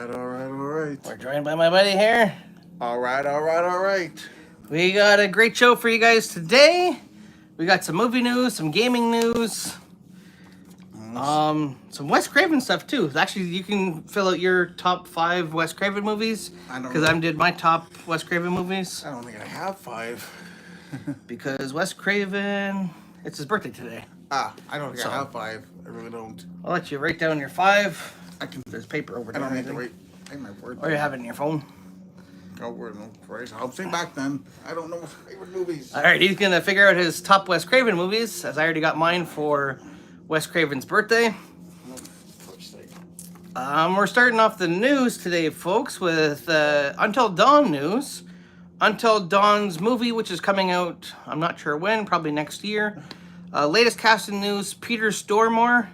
right. We're joined by my buddy here. All right. We got a great show for you guys today. We got some movie news, some gaming news, some Wes Craven stuff too. Actually, you can fill out your top 5 Wes Craven movies because I did my top Wes Craven movies. I don't think I have 5. Because Wes Craven, it's his birthday today. I don't think I have 5. I really don't. I'll let you write down your 5. I can. There's paper over I there. don't need to write. Take my word. Or you have it in your phone. Go word, no Christ. I'll say back then. I don't know favorite movies. All right, he's gonna figure out his top Wes Craven movies, as I already got mine for Wes Craven's birthday. We're starting off the news today, folks, with Until Dawn news. Until Dawn's movie, which is coming out, I'm not sure when, probably next year. Latest casting news: Peter Stormare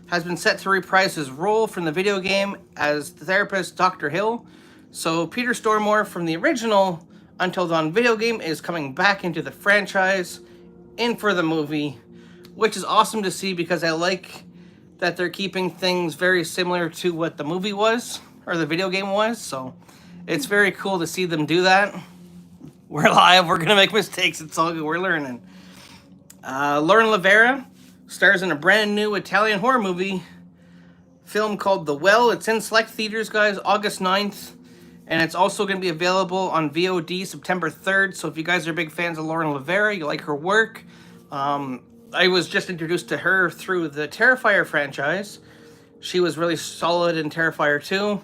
has been set to reprise his role from the video game as the therapist Dr. Hill. So Peter Stormare from the original Until Dawn video game is coming back into the franchise in for the movie, which is awesome to see because I like that they're keeping things very similar to what the movie was, or the video game was. So it's very cool to see them do that. We're live, we're gonna make mistakes, it's all good, we're learning. Lauren Lavera stars in a brand new Italian horror movie film called The Well. It's in select theaters, guys, August 9th. And it's also going to be available on VOD September 3rd. So if you guys are big fans of Lauren Lavera, you like her work. I was just introduced to her through the Terrifier franchise. She was really solid in Terrifier 2.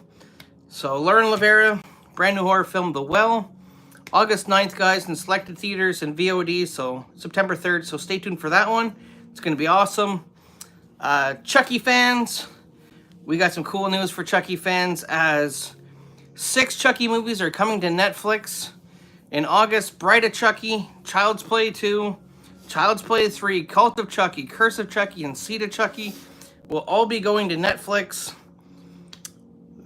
So Lauren Lavera, brand new horror film, The Well. August 9th, guys, in selected theaters and VOD. So September 3rd. So stay tuned for that one. It's going to be awesome. Chucky fans. We got some cool news for Chucky fans as 6 Chucky movies are coming to Netflix in August. Bride of Chucky, Child's Play 2, Child's Play 3, Cult of Chucky, Curse of Chucky, and Seed of Chucky will all be going to Netflix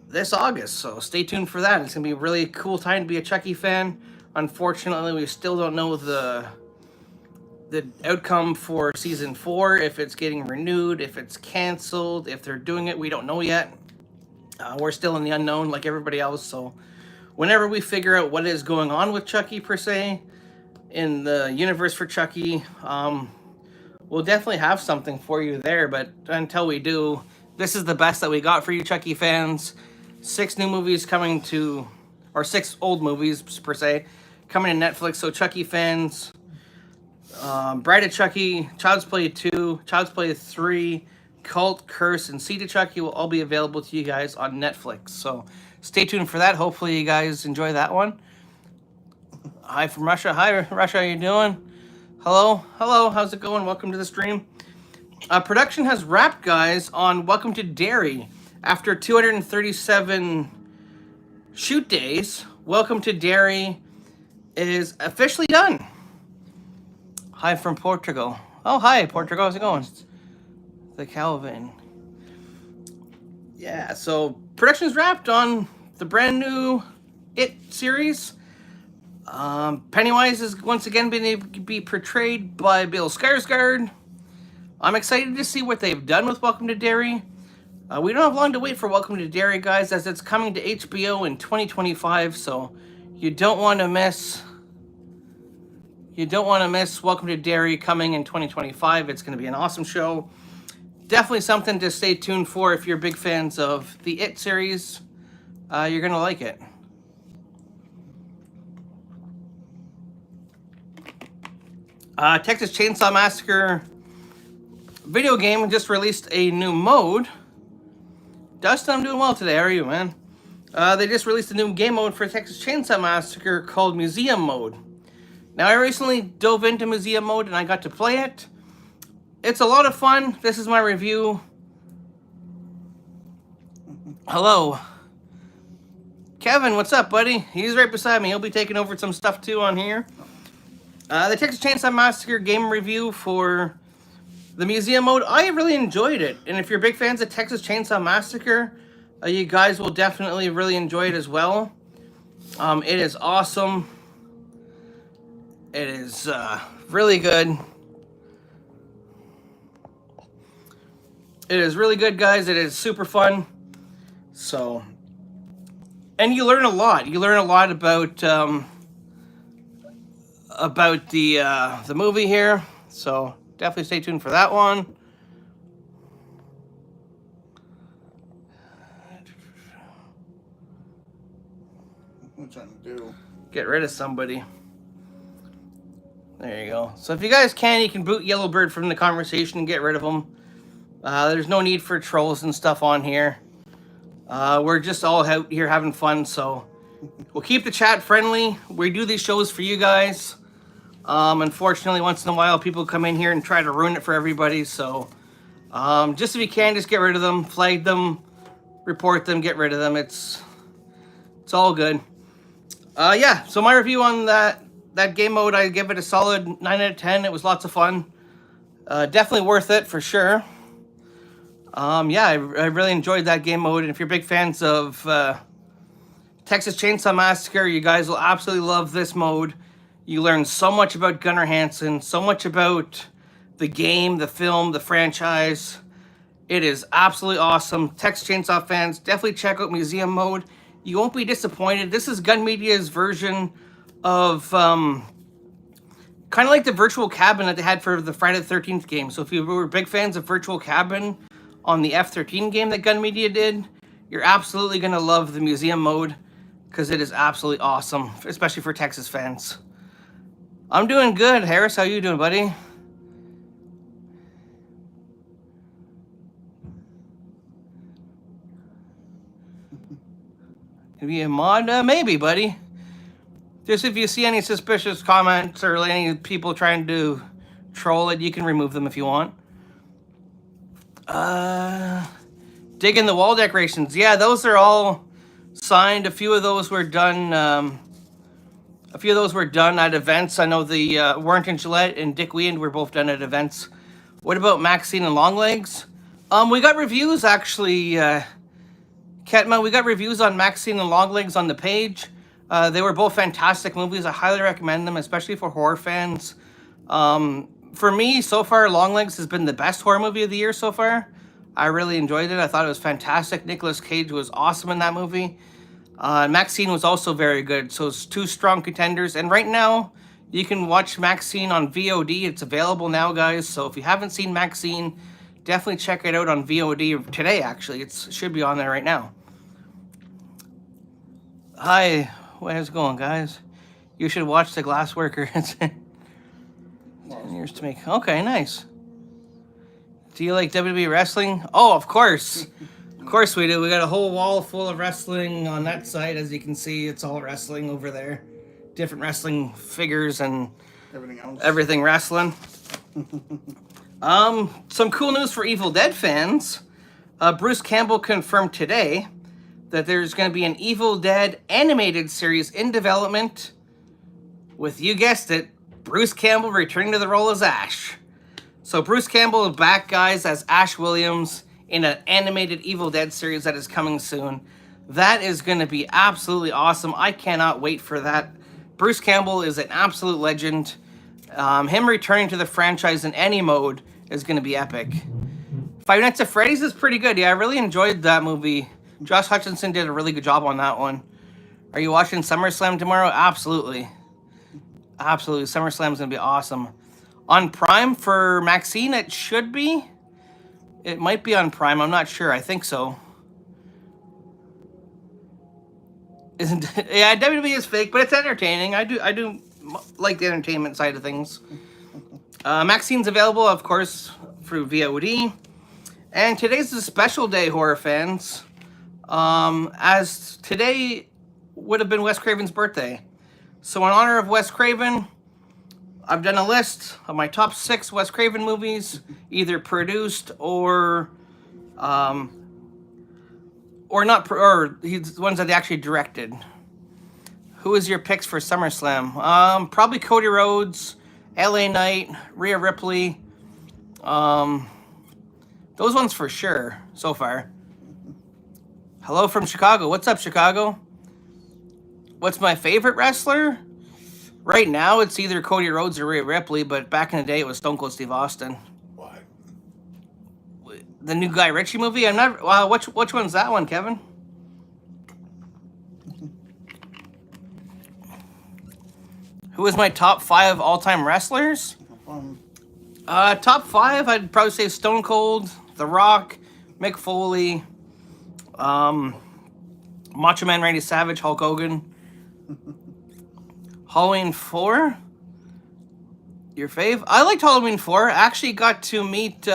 this August. So stay tuned for that. It's going to be a really cool time to be a Chucky fan. Unfortunately, we still don't know the outcome for season 4, if it's getting renewed, if it's canceled, if they're doing it, we don't know yet. We're still in the unknown like everybody else, so whenever we figure out what is going on with Chucky per se, in the universe for Chucky, we'll definitely have something for you there, but until we do, this is the best that we got for you Chucky fans. 6 new movies coming to, or 6 old movies per se, coming to Netflix, so Chucky fans, Bride of Chucky, Child's Play 2, Child's Play 3, Cult, Curse, and Seed of Chucky will all be available to you guys on Netflix. So stay tuned for that. Hopefully you guys enjoy that one. Hi from Russia. Hi, Russia. How you doing? Hello. How's it going? Welcome to the stream. Production has wrapped, guys, on Welcome to Derry. After 237 shoot days, Welcome to Derry is officially done. Hi from Portugal. Oh, hi, Portugal. How's it going? The Calvin. Yeah, so production's wrapped on the brand new It series. Pennywise is once again being able to be portrayed by Bill Skarsgård. I'm excited to see what they've done with Welcome to Derry. We don't have long to wait for Welcome to Derry, guys, as it's coming to HBO in 2025, so you don't want to miss Welcome to Derry coming in 2025. It's going to be an awesome show. Definitely something to stay tuned for if you're big fans of the It series. You're going to like it. Texas Chainsaw Massacre video game just released a new mode. Dustin, I'm doing well today. How are you, man? They just released a new game mode for Texas Chainsaw Massacre called Museum Mode. Now, I recently dove into Museum Mode and I got to play it. It's a lot of fun. This is my review. Hello. Kevin, what's up, buddy? He's right beside me. He'll be taking over some stuff too on here. The Texas Chainsaw Massacre game review for the Museum Mode. I really enjoyed it. And if you're big fans of Texas Chainsaw Massacre, you guys will definitely really enjoy it as well. It is awesome. It is really good. It is really good, guys. It is super fun. So, and you learn a lot. You learn a lot about the movie here. So definitely stay tuned for that one. What I'm trying to do. Get rid of somebody. There you go. So if you guys can, you can boot Yellowbird from the conversation and get rid of them. There's no need for trolls and stuff on here. We're just all out here having fun, so we'll keep the chat friendly. We do these shows for you guys. Unfortunately, once in a while, people come in here and try to ruin it for everybody. So just if you can, just get rid of them, flag them, report them, get rid of them. It's all good. Yeah, so my review on that game mode, I give it a solid 9 out of 10. It was lots of fun. Definitely worth it for sure. Yeah, I really enjoyed that game mode. And if you're big fans of Texas Chainsaw Massacre, you guys will absolutely love this mode. You learn so much about Gunnar Hansen, so much about the game, the film, the franchise. It is absolutely awesome. Texas Chainsaw fans, definitely check out Museum Mode. You won't be disappointed. This is Gun Media's version of kind of like the Virtual Cabin that they had for the Friday the 13th game. So if you were big fans of Virtual Cabin on the F-13 game that Gun Media did, you're absolutely going to love the Museum Mode because it is absolutely awesome, especially for Texas fans. I'm doing good. Harris, how you doing, buddy? Maybe a mod? Maybe, buddy. Just if you see any suspicious comments or any people trying to troll it, you can remove them if you want. Digging the wall decorations. Yeah, those are all signed. A few of those were done. At events. I know the Warrington Gillette and Dick Weand were both done at events. What about Maxine and Longlegs? We got reviews actually. Ketma, we got reviews on Maxine and Longlegs on the page. They were both fantastic movies. I highly recommend them, especially for horror fans. For me, so far, Longlegs has been the best horror movie of the year so far. I really enjoyed it. I thought it was fantastic. Nicolas Cage was awesome in that movie. Maxine was also very good. So it's two strong contenders. And right now, you can watch Maxine on VOD. It's available now, guys. So if you haven't seen Maxine, definitely check it out on VOD today, actually. It should be on there right now. Hi, how's it going, guys? You should watch The Glassworker. 10 years to make. Okay, nice. Do you like WWE wrestling? Oh, of course. Of course we do. We got a whole wall full of wrestling on that side. As you can see, it's all wrestling over there. Different wrestling figures and everything wrestling. Some cool news for Evil Dead fans. Bruce Campbell confirmed today that there's going to be an Evil Dead animated series in development with, you guessed it, Bruce Campbell returning to the role as Ash. So Bruce Campbell is back, guys, as Ash Williams in an animated Evil Dead series that is coming soon. That is going to be absolutely awesome. I cannot wait for that. Bruce Campbell is an absolute legend. Him returning to the franchise in any mode is going to be epic. Five Nights at Freddy's is pretty good. Yeah, I really enjoyed that movie. Josh Hutcherson did a really good job on that one. Are you watching SummerSlam tomorrow? Absolutely. Absolutely. SummerSlam's going to be awesome. On Prime for Maxine, it should be. It might be on Prime. I'm not sure. I think so. Yeah, WWE is fake, but it's entertaining. I do like the entertainment side of things. Maxine's available, of course, through VOD. And today's a special day, horror fans. As today would have been Wes Craven's birthday. So in honor of Wes Craven, I've done a list of my top 6 Wes Craven movies, either produced or he's the ones that he actually directed. Who is your picks for SummerSlam? Probably Cody Rhodes, LA Knight, Rhea Ripley. Those ones for sure so far. Hello from Chicago. What's up, Chicago? What's my favorite wrestler? Right now, it's either Cody Rhodes or Rhea Ripley, but back in the day, it was Stone Cold Steve Austin. What? The new Guy Ritchie movie? I'm not. Which one's that one, Kevin? Who is my top 5 all-time wrestlers? Top 5, I'd probably say Stone Cold, The Rock, Mick Foley, Macho Man Randy Savage, Hulk Hogan. Halloween 4? Your fave? I liked Halloween 4. I actually got to meet,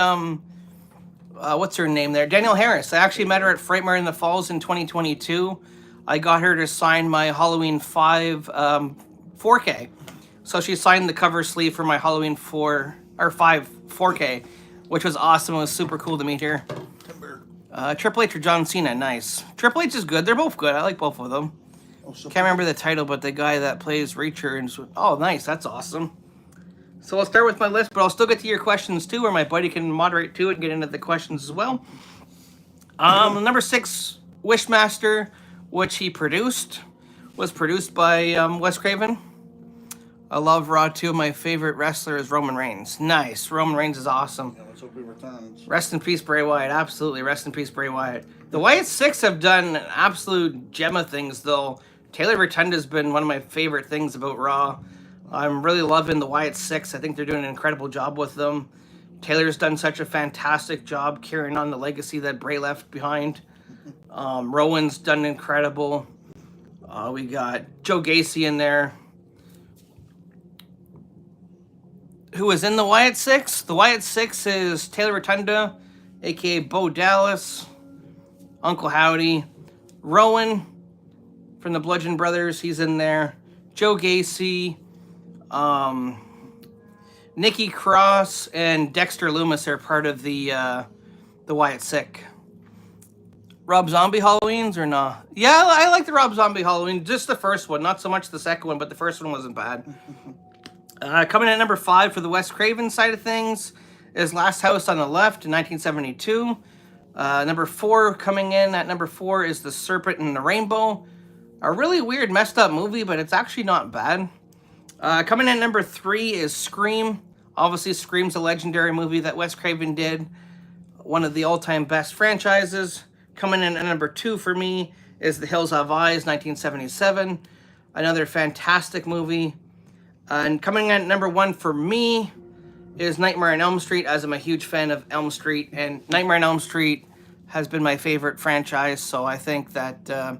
what's her name there? Danielle Harris. I actually met her at Frightmare in the Falls in 2022. I got her to sign my Halloween 5 4K. So she signed the cover sleeve for my Halloween 5 4K, which was awesome. It was super cool to meet her. Triple H or John Cena, nice. Triple H is good. They're both good. I like both of them. Can't remember the title, but the guy that plays Reacher and oh, nice. That's awesome. So I'll start with my list, but I'll still get to your questions too, or my buddy can moderate too and get into the questions as well. Number 6, Wishmaster, which he produced, was produced by Wes Craven. I love Raw 2. My favorite wrestler is Roman Reigns. Nice. Roman Reigns is awesome. Yeah, let's hope he returns. Rest in peace, Bray Wyatt. Absolutely. Rest in peace, Bray Wyatt. The Wyatt 6 have done absolute gem of things, though. Taylor Rotunda's been one of my favorite things about Raw. I'm really loving the Wyatt 6. I think they're doing an incredible job with them. Taylor's done such a fantastic job carrying on the legacy that Bray left behind. Rowan's done incredible. We got Joe Gacy in there. Who is in the Wyatt 6? The Wyatt 6 is Taylor Rotunda, a.k.a. Bo Dallas, Uncle Howdy, Rowan from the Bludgeon Brothers, he's in there, Joe Gacy, Nikki Cross, and Dexter Loomis are part of the Wyatt 6. Rob Zombie Halloweens or not? Yeah, I like the Rob Zombie Halloween, just the first one, not so much the second one, but the first one wasn't bad. Coming in at number 5 for the Wes Craven side of things is Last House on the Left in 1972. Number 4 coming in at number 4 is The Serpent and the Rainbow. A really weird, messed up movie, but it's actually not bad. Coming in at number 3 is Scream. Obviously, Scream's a legendary movie that Wes Craven did. One of the all-time best franchises. Coming in at number 2 for me is The Hills Have Eyes, 1977. Another fantastic movie. And coming in at number 1 for me is Nightmare on Elm Street, as I'm a huge fan of Elm Street. And Nightmare on Elm Street has been my favorite franchise, so I think that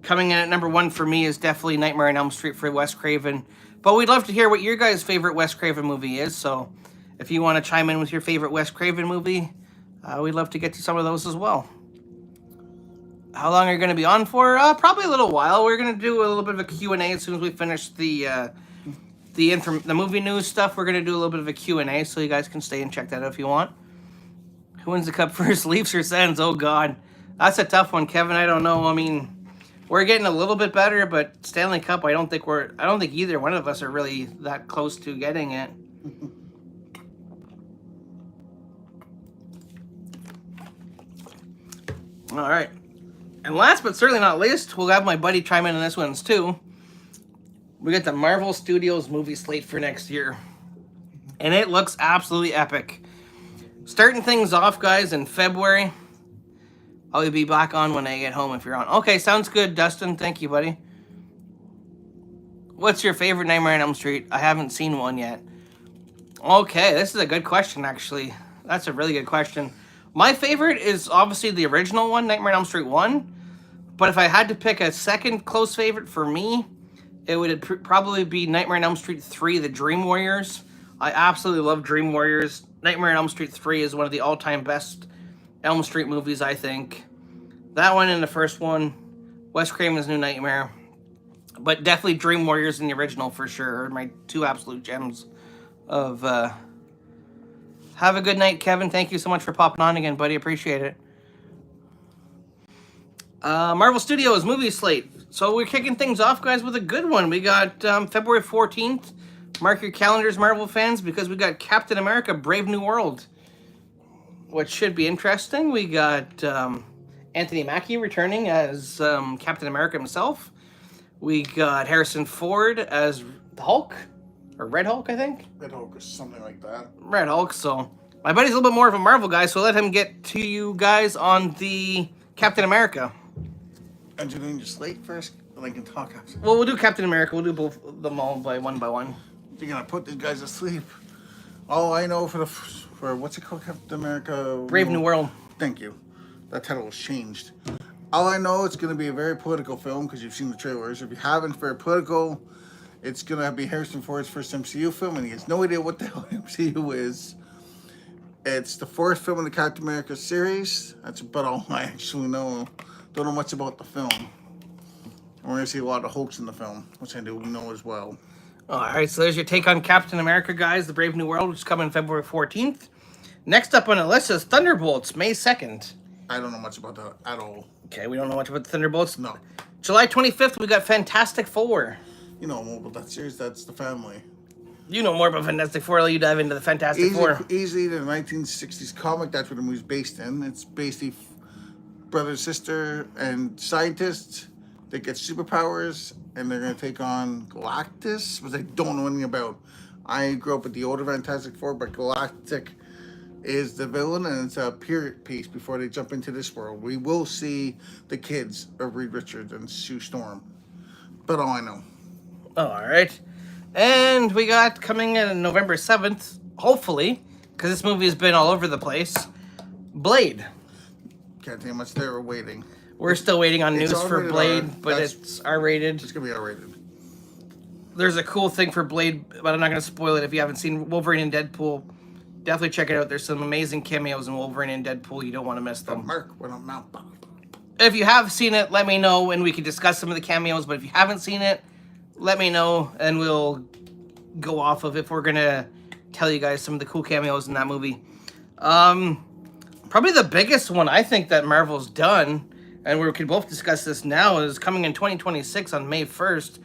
coming in at number 1 for me is definitely Nightmare on Elm Street for Wes Craven. But we'd love to hear what your guys' favorite Wes Craven movie is, so if you want to chime in with your favorite Wes Craven movie, we'd love to get to some of those as well. How long are you going to be on for? Probably a little while. We're going to do a little bit of a Q&A as soon as we finish the movie news stuff. We're going to do a little bit of a Q&A, so you guys can stay and check that out if you want. Who wins the cup first, Leafs or Sens? Oh, God. That's a tough one, Kevin. I don't know. I mean, we're getting a little bit better, but Stanley Cup, I don't think either one of us are really that close to getting it. All right. And last but certainly not least, we'll have my buddy chime in on this one too. We got the Marvel Studios movie slate for next year. And it looks absolutely epic. Starting things off, guys, in February. I'll be back on when I get home if you're on. Okay, sounds good, Dustin. Thank you, buddy. What's your favorite Nightmare on Elm Street? I haven't seen one yet. Okay, this is a good question, actually. That's a really good question. My favorite is obviously the original one, Nightmare on Elm Street 1. But if I had to pick a second close favorite for me, it would probably be Nightmare on Elm Street 3, The Dream Warriors. I absolutely love Dream Warriors. Nightmare on Elm Street 3 is one of the all-time best Elm Street movies, I think. That one and the first one, Wes Craven's New Nightmare. But definitely Dream Warriors and the original for sure are my 2 absolute gems of... Have a good night, Kevin. Thank you so much for popping on again, buddy. Appreciate it. Marvel Studios movie slate. So we're kicking things off, guys, with a good one. We got February 14th. Mark your calendars, Marvel fans, because we got Captain America Brave New World, which should be interesting. We got Anthony Mackie returning as Captain America himself. We got Harrison Ford as the Hulk, or Red Hulk, I think. Red Hulk or something like that. Red Hulk, so my buddy's a little bit more of a Marvel guy, so let him get to you guys on the Captain America. And you're doing your slate first? then I can talk after. Well, we'll do Captain America. We'll do both them all by one. You're gonna put these guys to sleep. All I know for what's it called, Captain America? Brave New World. Thank you. That title was changed. All I know, it's gonna be a very political film because you've seen the trailers. If you haven't, very political. It's gonna be Harrison Ford's first MCU film, and he has no idea what the hell MCU is. It's the fourth film in the Captain America series. That's about all I actually know. Don't know much about the film. We're gonna see a lot of Hulks in the film, which I do know as well. All right, so there's your take on Captain America, guys. The Brave New World, which is coming February 14th. Next up on the list is Thunderbolts, May 2nd. I don't know much about that at all. Okay, we don't know much about the Thunderbolts. No. July 25th, we got Fantastic Four. You know more about that series. That's the family. You know more about Fantastic Four. I'll let you dive into the Fantastic Four. Easily the 1960s comic. That's what the movie's based in. It's basically brother, sister, and scientists that get superpowers, and they're going to take on Galactus, which I don't know anything about. I grew up with the older Fantastic Four, but Galactic is the villain, and it's a period piece before they jump into this world. We will see the kids of Reed Richards and Sue Storm. But all I know. All right. And we got coming in November 7th, hopefully, because this movie has been all over the place, Blade. Can't tell you much there. We're waiting. We're still waiting on news for R-rated Blade, R. but it's R-rated. It's going to be R-rated. There's a cool thing for Blade, but I'm not going to spoil it. If you haven't seen Wolverine and Deadpool, definitely check it out. There's some amazing cameos in Wolverine and Deadpool. You don't want to miss them. Mark, we're not Mount. If you have seen it, let me know, and we can discuss some of the cameos. But if you haven't seen it, let me know, and we'll go off of if we're going to tell you guys some of the cool cameos in that movie. Probably the biggest one I think that Marvel's done, and we can both discuss this now, is coming in 2026 on May 1st,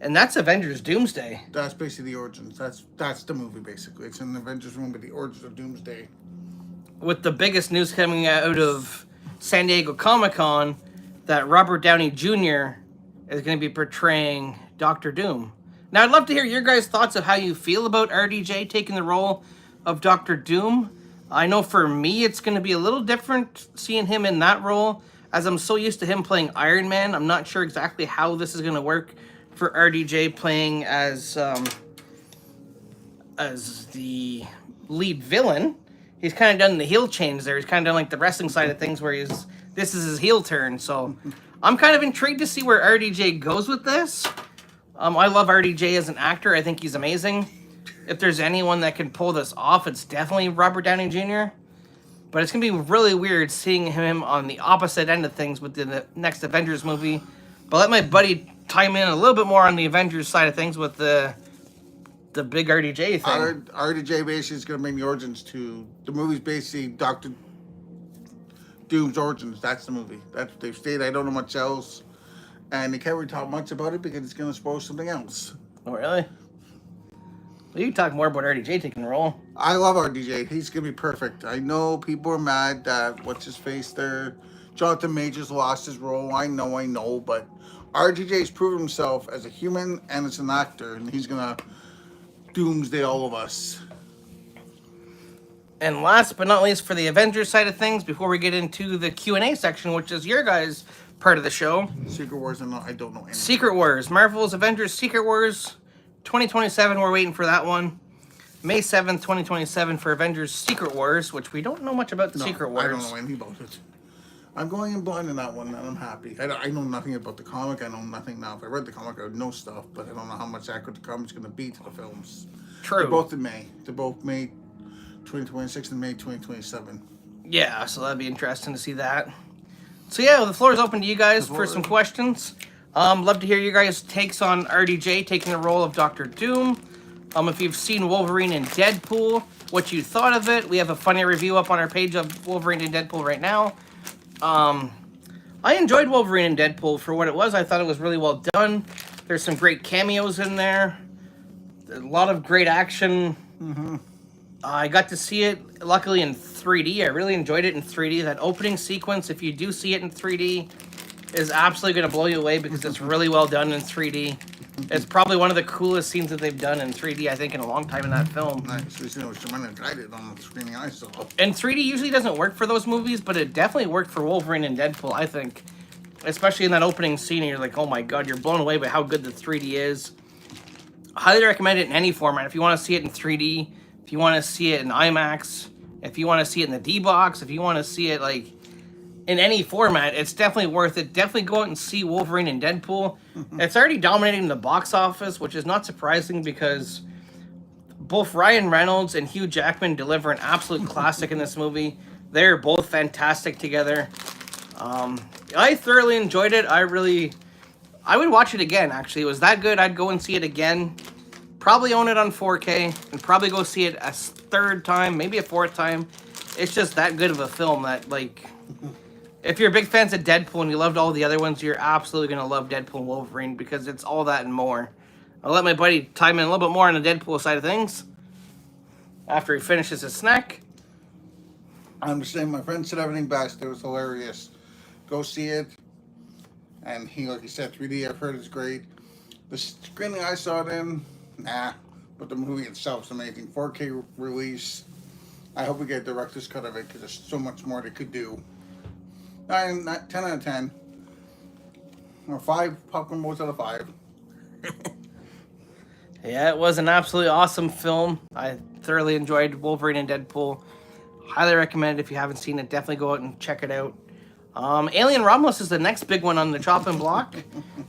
and that's Avengers Doomsday. That's basically the origins. That's the movie, basically. It's an Avengers movie, the origins of Doomsday. With the biggest news coming out of San Diego Comic-Con, that Robert Downey Jr. is going to be portraying Doctor Doom. Now, I'd love to hear your guys' thoughts of how you feel about RDJ taking the role of Doctor Doom. I know for me, it's going to be a little different seeing him in that role, as I'm so used to him playing Iron Man. I'm not sure exactly how this is going to work for RDJ playing as the lead villain. He's kind of done the heel change there. He's kind of done like the wrestling side of things where this is his heel turn. So I'm kind of intrigued to see where RDJ goes with this. I love RDJ as an actor. I think he's amazing. If there's anyone that can pull this off, it's definitely Robert Downey Jr. But it's going to be really weird seeing him on the opposite end of things with the next Avengers movie. But let my buddy chime in a little bit more on the Avengers side of things with the big RDJ thing. RDJ basically is going to bring the origins to... The movie's basically Doctor Doom's origins. That's the movie. That's what they've stated. I don't know much else. And they can't really talk much about it because it's going to spoil something else. Oh, really? Well, you can talk more about RDJ taking the role. I love RDJ. He's going to be perfect. I know people are mad that, what's-his-face there, Jonathan Majors lost his role. I know, but RDJ's proven himself as a human and as an actor, and he's going to doomsday all of us. And last but not least, for the Avengers side of things, before we get into the Q&A section, which is your guys' part of the show. Secret Wars, I don't know anything. Secret Wars. Marvel's Avengers Secret Wars 2027. We're waiting for that one. May 7th, 2027 for Avengers Secret Wars, which we don't know much about the Secret Wars. I don't know anything about it. I'm going in blind in that one, and I'm happy. I know nothing about the comic. I know nothing now. If I read the comic, I would know stuff, but I don't know how much accurate the comic's going to be to the films. True. They're both in May. They're both May 2026 and May 2027. Yeah, so that'd be interesting to see that. So yeah, the floor is open to you guys for some questions. Love to hear your guys' takes on RDJ taking the role of Doctor Doom. If you've seen Wolverine and Deadpool, what you thought of it. We have a funny review up on our page of Wolverine and Deadpool right now. I enjoyed Wolverine and Deadpool for what it was. I thought it was really well done. There's some great cameos in there. A lot of great action. Mm-hmm. I got to see it, luckily, in 3D. I really enjoyed it in 3D. That opening sequence, if you do see it in 3D, is absolutely going to blow you away because it's really well done in 3D. It's probably one of the coolest scenes that they've done in 3D, I think, in a long time in that film. Nice. We see what Shemana guided on the screening I saw. And 3D usually doesn't work for those movies, but it definitely worked for Wolverine and Deadpool, I think. especially in that opening scene. You're like, oh my god, you're blown away by how good the 3D is. Highly recommend it in any format. If you want to see it in 3D, if you want to see it in IMAX, if you want to see it in the D-Box, if you want to see it like in any format, it's definitely worth it. Definitely go out and see Wolverine and Deadpool. It's already dominating the box office, which is not surprising because both Ryan Reynolds and Hugh Jackman deliver an absolute classic in this movie. They're both fantastic together. I thoroughly enjoyed it. I would watch it again, actually. It was that good, I'd go and see it again. Probably own it on 4K and probably go see it a third time, maybe a fourth time. It's just that good of a film that, like, if you're big fans of Deadpool and you loved all the other ones, you're absolutely going to love Deadpool and Wolverine because it's all that and more. I'll let my buddy chime in a little bit more on the Deadpool side of things after he finishes his snack. I'm just saying, my friend said everything best. It was hilarious. Go see it. And he, like he said, 3D, I've heard it's great. The screening I saw it in, nah. But the movie itself is amazing. 4K release. I hope we get a director's cut of it because there's so much more they could do. 10 out of 10. Or 5 popcorn balls out of 5. Yeah, it was an absolutely awesome film. I thoroughly enjoyed Wolverine and Deadpool. Highly recommend it if you haven't seen it. Definitely go out and check it out. Alien Romulus is the next big one on the chopping block.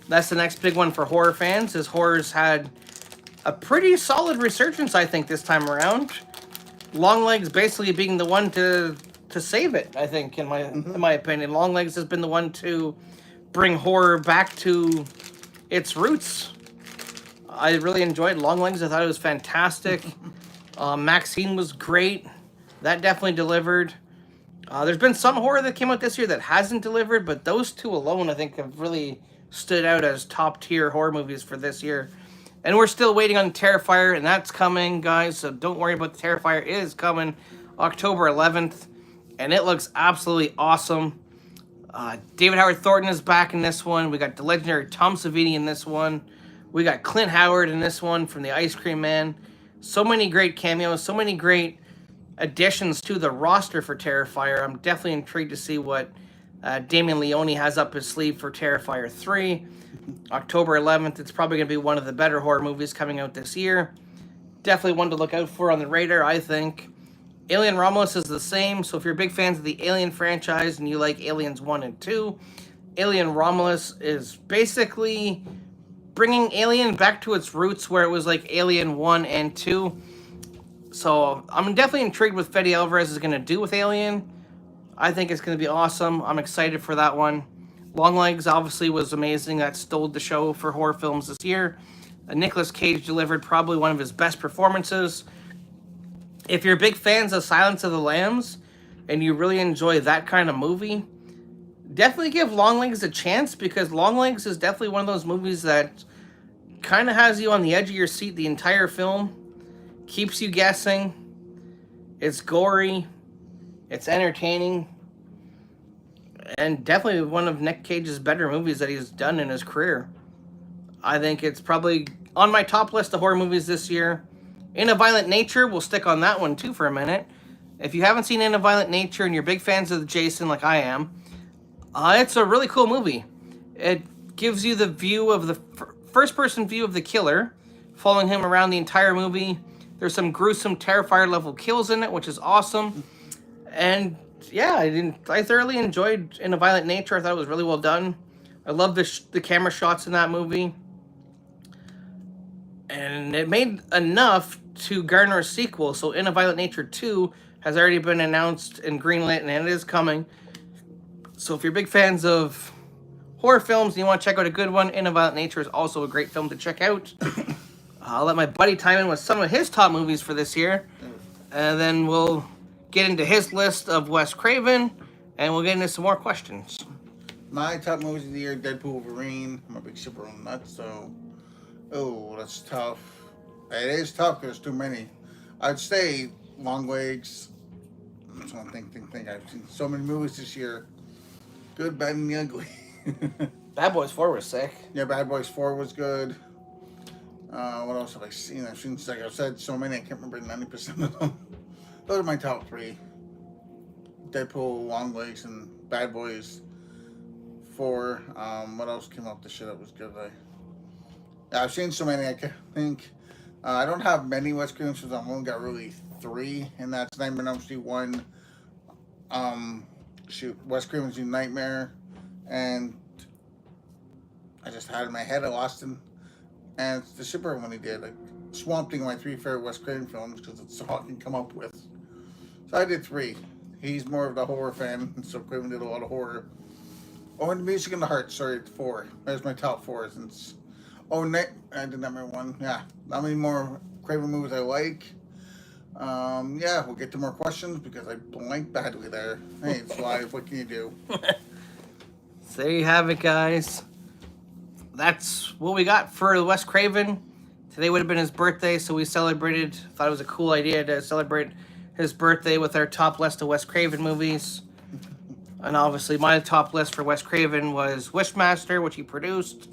That's the next big one for horror fans, as horror's had a pretty solid resurgence, I think, this time around. Longlegs basically being the one to save it, I think, in my opinion. Longlegs has been the one to bring horror back to its roots. I really enjoyed Longlegs. I thought it was fantastic. Maxine was great. That definitely delivered. There's been some horror that came out this year that hasn't delivered, but those two alone, I think, have really stood out as top-tier horror movies for this year. And we're still waiting on Terrifier, and that's coming, guys, so don't worry about the Terrifier. It is coming October 11th, and it looks absolutely awesome. David Howard Thornton is back in this one. We got the legendary Tom Savini in this one. We got Clint Howard in this one from the Ice Cream Man. So many great cameos, so many great additions to the roster for Terrifier. I'm definitely intrigued to see what Damien Leone has up his sleeve for Terrifier 3. October 11th, it's probably going to be one of the better horror movies coming out this year. Definitely one to look out for on the radar, I think. Alien Romulus is the same, so if you're big fans of the Alien franchise and you like Aliens 1 and 2, Alien Romulus is basically bringing Alien back to its roots where it was like Alien 1 and 2. So I'm definitely intrigued what Fede Alvarez is going to do with Alien. I think it's going to be awesome. I'm excited for that one. Longlegs obviously was amazing. That stole the show for horror films this year. Nicolas Cage delivered probably one of his best performances. If you're big fans of Silence of the Lambs and you really enjoy that kind of movie, definitely give Longlegs a chance because Longlegs is definitely one of those movies that kind of has you on the edge of your seat the entire film. Keeps you guessing. It's gory. It's entertaining. And definitely one of Nick Cage's better movies that he's done in his career. I think it's probably on my top list of horror movies this year. In a Violent Nature, we'll stick on that one too for a minute. If you haven't seen In a Violent Nature and you're big fans of Jason like I am, it's a really cool movie. It gives you the view of the first-person view of the killer, following him around the entire movie. There's some gruesome Terrifier level kills in it, which is awesome. And yeah, I thoroughly enjoyed In a Violent Nature. I thought it was really well done. I love the camera shots in that movie. And it made enough to garner a sequel. So In a Violent Nature 2 has already been announced and greenlit, and it is coming. So if you're big fans of horror films and you want to check out a good one, In a Violent Nature is also a great film to check out. I'll let my buddy time in with some of his top movies for this year. And then we'll get into his list of Wes Craven, and we'll get into some more questions. My top movies of the year, Deadpool, Wolverine. I'm a big super on that, so... Oh, that's tough. It is tough because there's too many. I'd say Longlegs. I'm trying to think. I've seen so many movies this year. Good, Bad, and the Ugly. Bad Boys 4 was sick. Yeah, Bad Boys 4 was good. What else have I seen? I've seen, like I've said, so many, I can't remember 90% of them. Those are my top 3. Deadpool, Longlegs, and Bad Boys 4. What else came up this year that was good? Yeah, I've seen so many. I can't think. I don't have many Wes Craven films. I've only got really 3, and that's Nightmare on Elm Street 1. Wes Craven's New Nightmare, and I just had it in my head. I lost him, and it's the Superman one he did. Like Swamp Thing, my 3 favorite Wes Craven films, because it's all I can come up with. So I did 3. He's more of the horror fan, so Craven did a lot of horror. Oh, and Music in the Heart. Sorry, 4. There's my top 4 since. Oh, I did Nightmare 1. Yeah, not many more Craven movies I like. Yeah, we'll get to more questions because I blanked badly there. Hey, it's live. What can you do? So there you have it, guys. That's what we got for Wes Craven. Today would have been his birthday, so we celebrated. Thought it was a cool idea to celebrate his birthday with our top list of Wes Craven movies. And obviously, my top list for Wes Craven was Wishmaster, which he produced.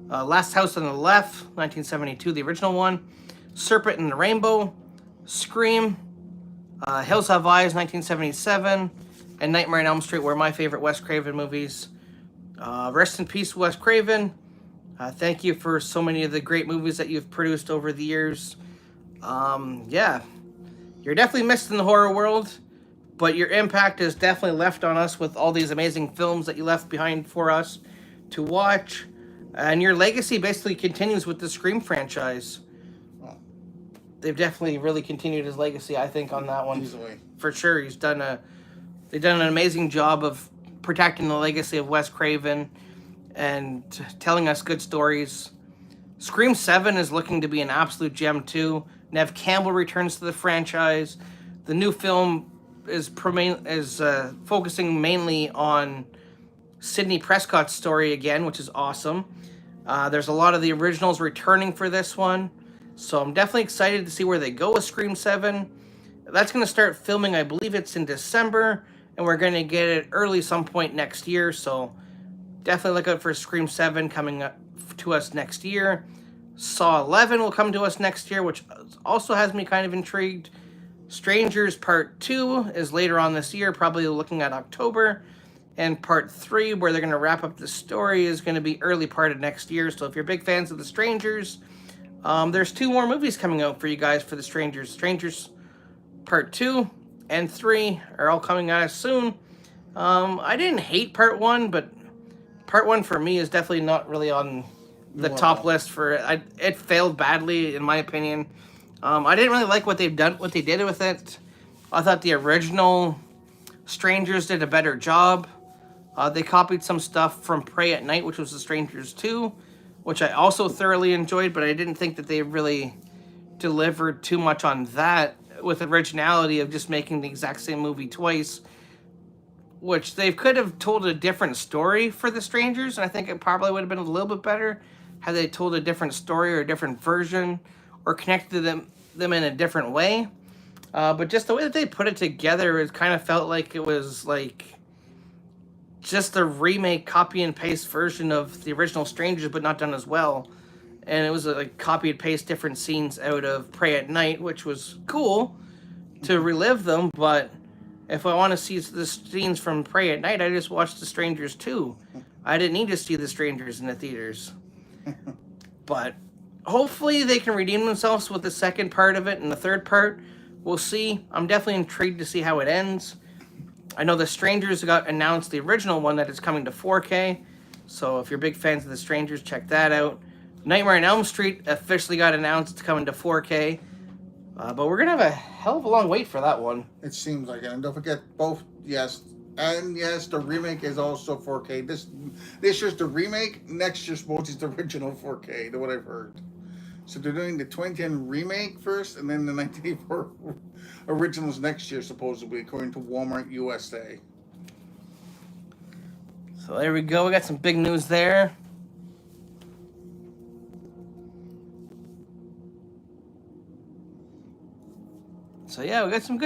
Last House on the Left, 1972, the original one. Serpent and the Rainbow. Scream. Hills Have Eyes, 1977. And Nightmare on Elm Street were my favorite Wes Craven movies. Rest in peace, Wes Craven. Thank you for so many of the great movies that you've produced over the years. Yeah, you're definitely missed in the horror world, but your impact is definitely left on us with all these amazing films that you left behind for us to watch. And your legacy basically continues with the Scream franchise. They've definitely really continued his legacy, I think, on that one. Easily. For sure. They've done an amazing job of protecting the legacy of Wes Craven and telling us good stories. Scream 7 is looking to be an absolute gem too. Nev Campbell returns to the franchise. The new film is focusing mainly on Sidney Prescott's story again, which is awesome. There's a lot of the originals returning for this one. So I'm definitely excited to see where they go with Scream 7. That's going to start filming, I believe it's in December, and we're going to get it early some point next year. So definitely look out for Scream 7 coming up to us next year. Saw 11 will come to us next year, which also has me kind of intrigued. Strangers Part 2 is later on this year, probably looking at October. And Part 3, where they're going to wrap up the story, is going to be early part of next year. So if you're big fans of The Strangers, there's 2 more movies coming out for you guys for The Strangers. Strangers Part 2 and 3 are all coming at us soon. I didn't hate Part 1, but Part 1 for me is definitely not really on the top list for it. It failed badly, in my opinion. I didn't really like what they did with it. I thought the original Strangers did a better job. They copied some stuff from Prey at Night, which was The Strangers 2, which I also thoroughly enjoyed, but I didn't think that they really delivered too much on that with originality of just making the exact same movie twice, which they could have told a different story for The Strangers, and I think it probably would have been a little bit better had they told a different story or a different version or connected them in a different way. But just the way that they put it together, it kind of felt like it was like just a remake, copy and paste version of the original Strangers, but not done as well. And it was like copy and paste different scenes out of Prey at Night, which was cool to relive them. But if I want to see the scenes from Prey at Night, I just watched The Strangers 2. I didn't need to see The Strangers in the theaters. But hopefully they can redeem themselves with the second part of it and the third part. We'll see. I'm definitely intrigued to see how it ends. I know The Strangers got announced, the original one, that is coming to 4K. So if you're big fans of The Strangers, check that out. Nightmare on Elm Street officially got announced it's coming to 4K. But we're going to have a hell of a long wait for that one. It seems like it. And don't forget both, yes. And yes, the remake is also 4K. This year's the remake. Next year's supposed is the original 4K, to what I've heard. So they're doing the 2010 remake first, and then the 1984 originals next year, supposedly, according to Walmart USA. So there we go. We got some big news there. So yeah, we got some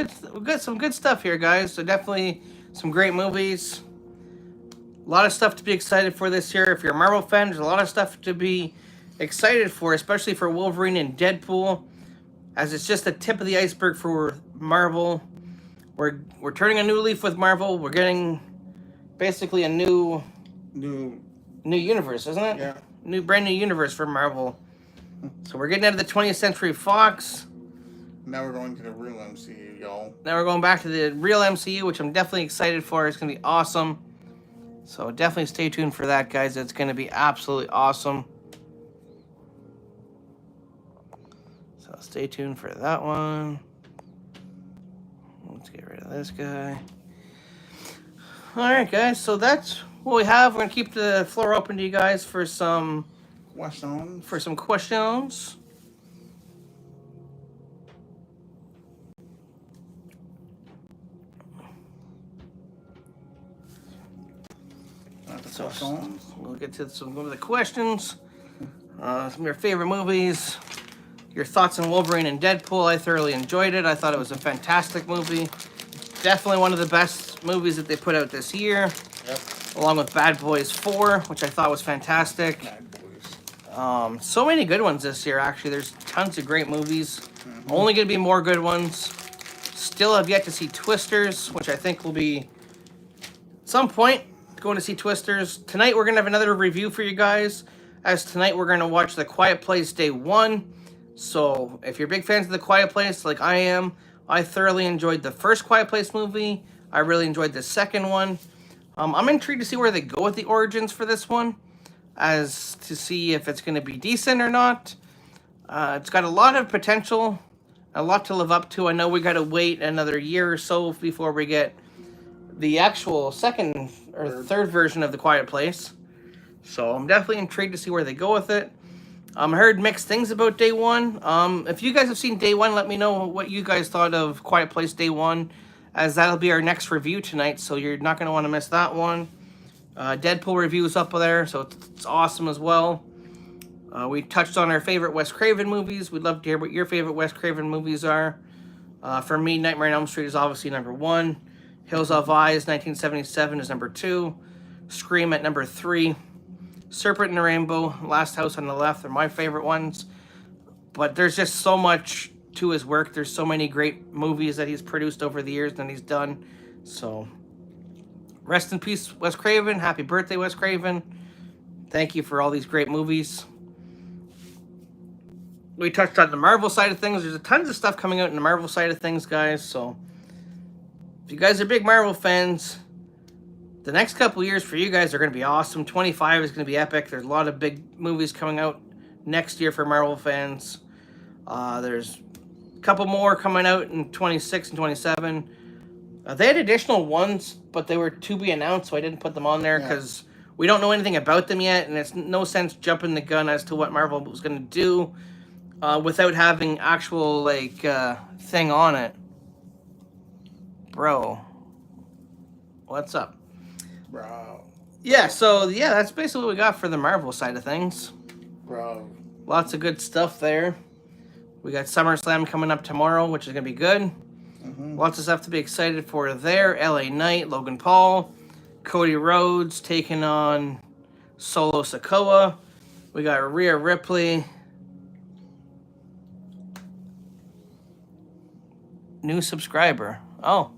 good stuff here, guys. So definitely some great movies. A lot of stuff to be excited for this year. If you're a Marvel fan, there's a lot of stuff to be excited for, especially for Wolverine and Deadpool, as it's just the tip of the iceberg for Marvel. We're turning a new leaf with Marvel. We're getting basically a new new. New universe, isn't it? Yeah. Brand new universe for Marvel. So we're getting out of the 20th Century Fox. Now we're going to the real MCU, y'all. Now we're going back to the real MCU, which I'm definitely excited for. It's going to be awesome. So definitely stay tuned for that, guys. It's going to be absolutely awesome. So stay tuned for that one. Let's get rid of this guy. All right, guys. So that's what we have. We're going to keep the floor open to you guys for some Questions? questions. So Questions? we'll get to some of the questions. Some of your favorite movies. Your thoughts on Wolverine and Deadpool. I thoroughly enjoyed it. I thought it was a fantastic movie. Definitely one of the best movies that they put out this year. Yep. Along with Bad Boys 4, which I thought was fantastic. Bad Boys. So many good ones this year, actually. There's tons of great movies. Only going to be more good ones. Still have yet to see Twisters, which I think will be at some point going to see Twisters. Tonight we're going to have another review for you guys. As tonight we're going to watch The Quiet Place Day 1. So if you're big fans of The Quiet Place like I am, I thoroughly enjoyed the first Quiet Place movie. I really enjoyed the second one. I'm intrigued to see where they go with the origins for this one, as to see if it's going to be decent or not. It's got a lot of potential, a lot to live up to. I know we got to wait another year or so before we get the actual second or third version of The Quiet Place. So I'm definitely intrigued to see where they go with it. I heard mixed things about Day 1. If you guys have seen Day 1, let me know what you guys thought of Quiet Place Day 1, as that'll be our next review tonight, so you're not going to want to miss that one. Deadpool review is up there, so it's awesome as well. We touched on our favorite Wes Craven movies. We'd love to hear what your favorite Wes Craven movies are. For me, Nightmare on Elm Street is obviously number 1. Hills Have Eyes, 1977 is number 2. Scream at number 3. Serpent and the Rainbow, Last House on the Left are my favorite ones. But there's just so much to his work. There's so many great movies that he's produced over the years and he's done. So, rest in peace, Wes Craven. Happy birthday, Wes Craven. Thank you for all these great movies. We touched on the Marvel side of things. There's tons of stuff coming out in the Marvel side of things, guys. So, if you guys are big Marvel fans, the next couple years for you guys are going to be awesome. 25 is going to be epic. There's a lot of big movies coming out next year for Marvel fans. There's a couple more coming out in 26 and 27. They had additional ones, but they were to be announced, so I didn't put them on there because we don't know anything about them yet, and it's no sense jumping the gun as to what Marvel was going to do without having actual thing on it. Bro, what's up? Bro. Yeah, so that's basically what we got for the Marvel side of things. Bro. Lots of good stuff there. We got SummerSlam coming up tomorrow, which is going to be good. Lots of stuff to be excited for there. LA Knight, Logan Paul, Cody Rhodes taking on Solo Sikoa. We got Rhea Ripley. New subscriber. Oh,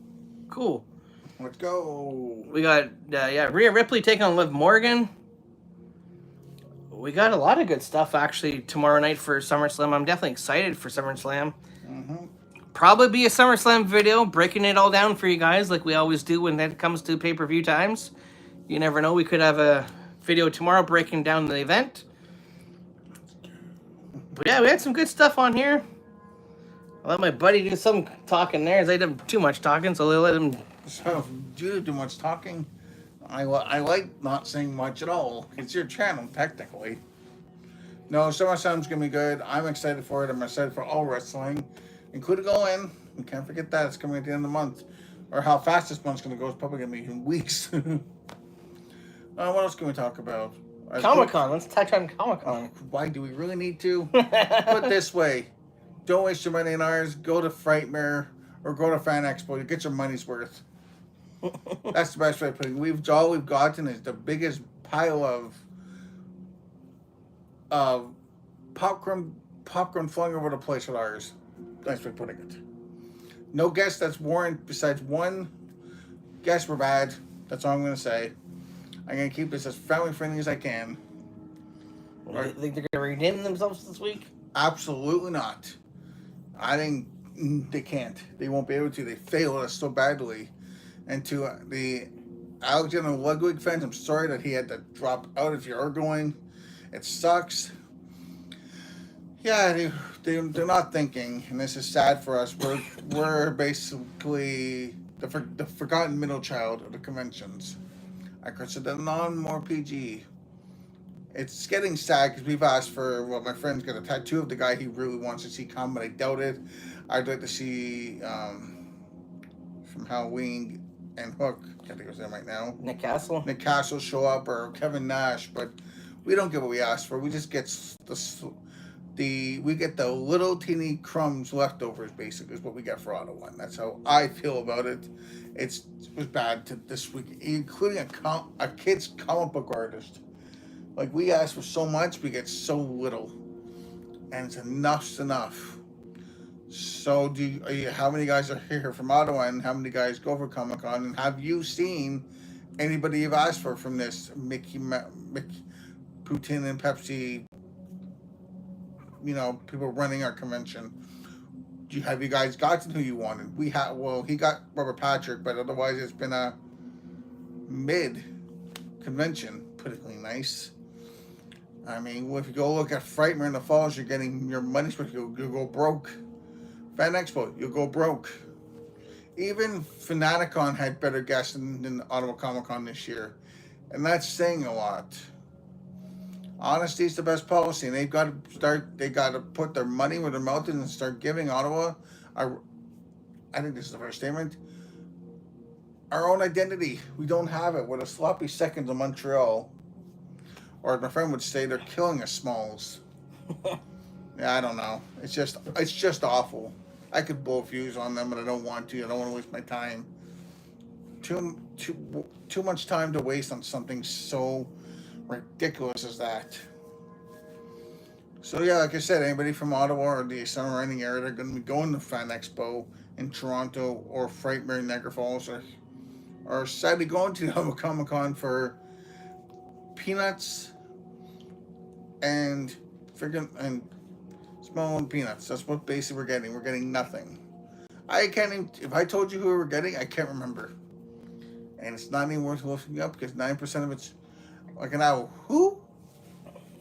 cool. Let's go. We got, Rhea Ripley taking on Liv Morgan. We got a lot of good stuff, actually, tomorrow night for SummerSlam. I'm definitely excited for SummerSlam. Probably be a SummerSlam video, breaking it all down for you guys, like we always do when it comes to pay-per-view times. You never know, we could have a video tomorrow breaking down the event. But yeah, we had some good stuff on here. I'll let my buddy do some talking there, as I did too much talking, so I'll let him... So, you do much talking. I like not saying much at all. It's your channel, technically. No, SummerSlam's going to be good. I'm excited for it. I'm excited for all wrestling, including ON. We can't forget that. It's coming at the end of the month. Or how fast this month's going to go. It's probably going to be in weeks. What else can we talk about? Comic-Con. Let's touch on Comic-Con. Why do we really need to? Put it this way. Don't waste your money on ours. Go to Frightmare or go to Fan Expo. You get your money's worth. That's the best way of putting it. All we've gotten is the biggest pile of popcorn flung over the place with ours. Nice way of putting it. No guest that's warrant besides one guest were bad. That's all I'm going to say. I'm gonna keep this as family friendly as I can. You think they're gonna redeem themselves this week? Absolutely not. I think they can't. They won't be able to. They failed us so badly. And to the Alexander Ludwig fans, I'm sorry that he had to drop out. If you are going, it sucks. Yeah, they're not thinking, and this is sad for us. We're basically the forgotten middle child of the conventions. I consider none more PG. It's getting sad because we've asked for. Well, my friend's got a tattoo of the guy he really wants to see come, but I doubt it. I'd like to see from Halloween and Hook. I can't think of his name right now. Nick Castle. Nick Castle show up or Kevin Nash, but we don't get what we asked for. We just get we get the little teeny crumbs leftovers. Basically, is what we get for Ottawa. And that's how I feel about it. It was bad this week, including a kid's comic book artist. Like, we ask for so much, we get so little, and it's enough's enough. So, how many guys are here from Ottawa, and how many guys go for Comic Con? And have you seen anybody you've asked for from this Mickey Putin and Pepsi? You know, people running our convention. Have you guys gotten who you wanted? He got Robert Patrick, but otherwise it's been a mid convention, politically nice. I mean, if you go look at Frightmare in the Falls, you're getting your money's worth. You'll go broke. Fan Expo, you'll go broke. Even Fanaticon had better guests than Ottawa Comic Con this year, and that's saying a lot. Honesty is the best policy, and they've got to start. They got to put their money where their mouth is and start giving Ottawa. I think this is the first statement. Our own identity. We don't have it. We're the sloppy seconds of Montreal, or as my friend would say, they're killing us, Smalls. Yeah, I don't know. It's just awful. I could blow fuse on them, but I don't want to. I don't want to waste my time. Too much time to waste on something so ridiculous as that. So yeah, like I said, anybody from Ottawa or the surrounding area, they're going to be going to Fan Expo in Toronto or Frightmare Niagara Falls, or sadly going to the Comic Con for peanuts and small peanuts. That's what basically we're getting. We're getting nothing. I can't even. If I told you who we were getting, I can't remember. And it's not even worth looking up because 9% of it's like an hour. Who?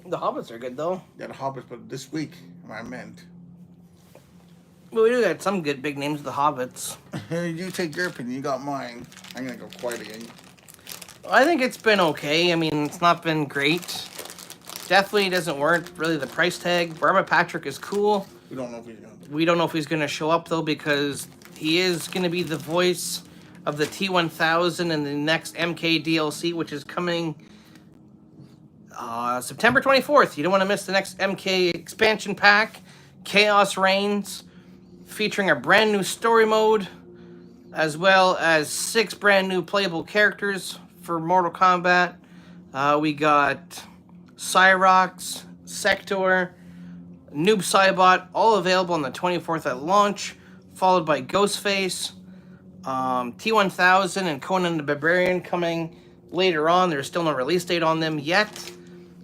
The Hobbits are good though. Yeah, the Hobbits, but this week, I meant. Well, we do got some good big names of the Hobbits. You take your opinion, you got mine. I'm gonna go quiet again. I think it's been okay. I mean, it's not been great. Definitely doesn't warrant really the price tag. Robert Patrick is cool. We don't know if he's gonna. We don't know if he's gonna show up though, because he is gonna be the voice of the T-1000 in the next MK DLC, which is coming September 24th. You don't want to miss the next MK expansion pack, Chaos Reigns, featuring a brand new story mode, as well as 6 brand new playable characters for Mortal Kombat. We got Cyrox, Sector, Noob Saibot, all available on the 24th at launch, followed by Ghostface, T-1000 and Conan the Barbarian coming later on. There's still no release date on them yet,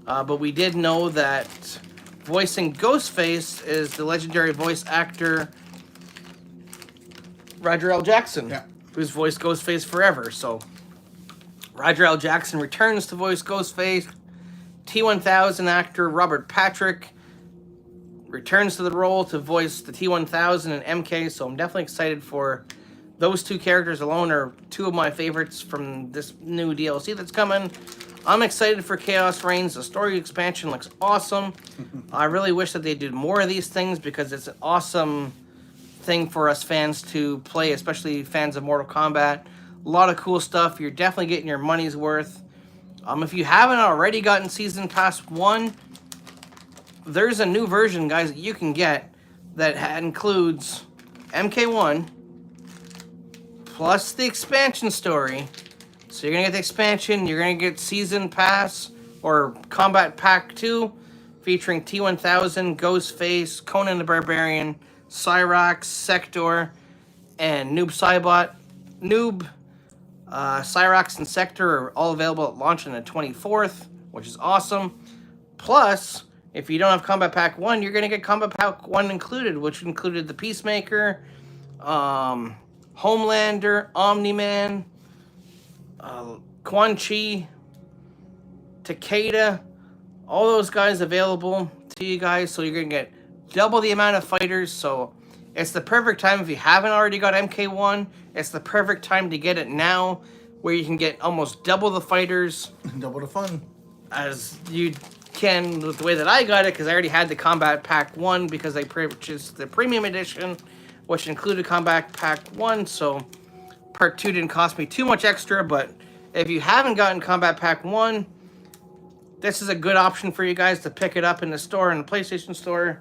but we did know that voicing Ghostface is the legendary voice actor Roger L. Jackson, who's voiced Ghostface forever. So Roger L. Jackson returns to voice Ghostface. T-1000 actor Robert Patrick returns to the role to voice the T-1000 and MK, so I'm definitely excited for those 2 characters alone. Are 2 of my favorites from this new DLC that's coming. I'm excited for Chaos Reigns. The story expansion looks awesome. I really wish that they did more of these things because it's an awesome thing for us fans to play, especially fans of Mortal Kombat. A lot of cool stuff. You're definitely getting your money's worth. If you haven't already gotten Season Pass 1, there's a new version, guys, that you can get that includes MK1 plus the expansion story. So you're going to get the expansion, you're going to get Season Pass or Combat Pack 2 featuring T-1000, Ghostface, Conan the Barbarian, Cyrox, Sector, and Noob Saibot. Noob Cyrax and Sector are all available at launch on the 24th, which is awesome. Plus, if you don't have Combat Pack 1, you're going to get Combat Pack 1 included, which included the Peacemaker, Homelander, Omni-Man, Quan Chi, Takeda, all those guys available to you guys. So you're going to get double the amount of fighters. So it's the perfect time if you haven't already got MK1. It's the perfect time to get it now, where you can get almost double the fighters. Double the fun. As you can with the way that I got it, because I already had the Combat Pack 1 because I purchased the Premium Edition, which included Combat Pack 1, so Part 2 didn't cost me too much extra. But if you haven't gotten Combat Pack 1, this is a good option for you guys to pick it up in the store, in the PlayStation Store.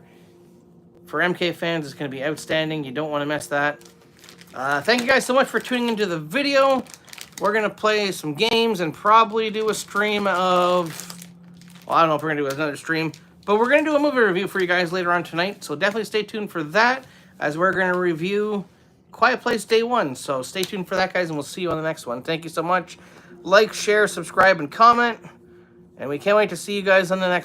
For MK fans, it's going to be outstanding. You don't want to miss that. Thank you guys so much for tuning into the video. We're going to play some games and probably do a stream of... Well, I don't know if we're going to do another stream, but we're going to do a movie review for you guys later on tonight. So definitely stay tuned for that, as we're going to review Quiet Place Day 1. So stay tuned for that, guys, and we'll see you on the next one. Thank you so much. Like, share, subscribe, and comment. And we can't wait to see you guys on the next one.